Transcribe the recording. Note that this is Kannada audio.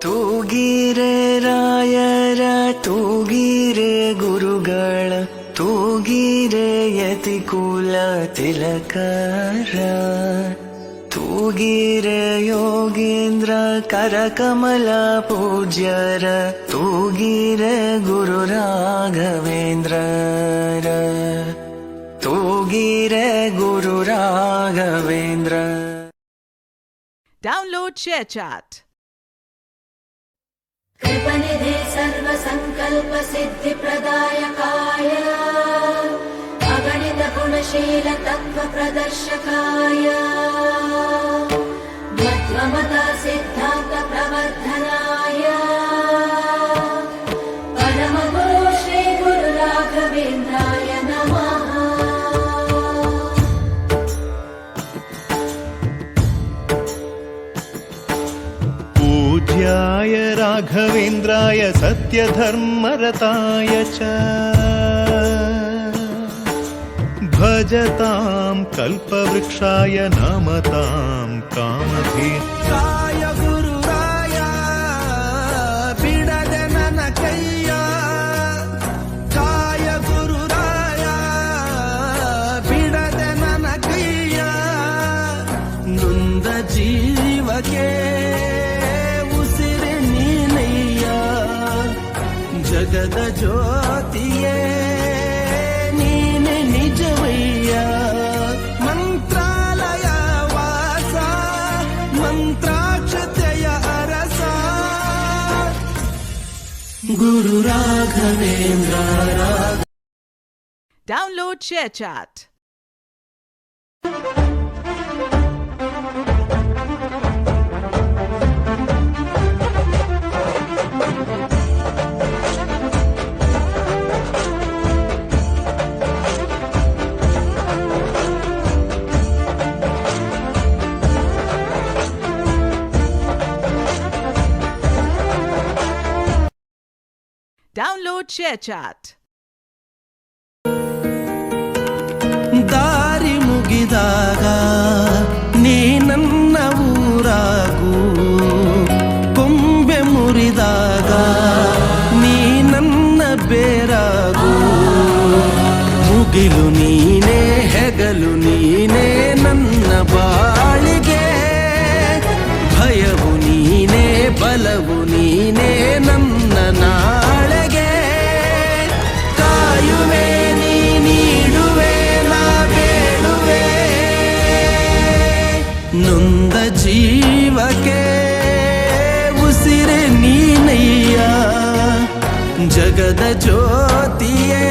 ತೂಗಿರೆ ರಾಯರ ತೂಗಿರೆ ಗುರುಗಳ ತೂಗಿರೆ ಯತಿಕುಲ ತಿಲಕರ ತೂಗಿರೆ ಯೋಗೇಂದ್ರ ಕರಕಮಲ ಪೂಜ್ಯರ ತೂಗಿರೆ ಗುರು ರಾಘವೇಂದ್ರರ ತೂಗಿರೆ ಗುರು ರಾಘವೇಂದ್ರ. Download ShareChat. कृपनिधे सर्वसङ्कल्प सिद्धिप्रदायकाय अगणित गुणशील तत्त्व प्रदर्शकाय मध्वमता सिद्धान्त प्रवर्धनाय परमगुरु श्री गुरु राघवेन्द्राय नमः. पूज्याय राघवेन्द्राय सत्यधर्मरताय च भजतां कल्पवृक्षाय नमतां कामधेनुये ಗುರುರಾಯ ಬಿಡದೆ ನನ್ನ ಕೈಯ ಕಾಯ ಗುರುರಾಯ ಬಿಡದೆ ನನ್ನ ಕೈಯ ನೊಂದ ಜೀವಕ್ಕೆ ಉಸಿರೆ ನೀನಯ್ಯ ಜಗದ ಜ್ಯೋತಿಯೇ ನೀನೆ ನಿಜವಯ್ಯ ಮಂತ್ರಾಲಯ ವಾಸ ಮಂತ್ರಾಕ್ಷತೆಯ ಅರಸ Guru Raghavendra. Download ShareChat. Download ShareChat. ದಾರಿ ಮುಗಿದಾಗ ನೀ ನನ್ನ ಊರಾಗು, ಕೊಂಬೆ ಮುರಿದಾಗ ನೀ ನನ್ನ ಬೇರಾಗು, ಮುಗಿಲು ನೀನೇ ಹೆಗಲು ನೀನೇ ನನ್ನ ಬಾಳಿಗೆ, ಭಯವು ನೀನೇ ಬಲವು ನೀನೇ ನನ್ನ ನಾಳೆಗೆ, ಕಾಯುವೆ ನೀ ನೀಡುವೆ ನಾ ಬೇಡುವೆ, ನೊಂದ ಜೀವಕ್ಕೆ ಉಸಿರೆ ನೀನಯ್ಯ ಜಗದ ಜ್ಯೋತಿಯೇ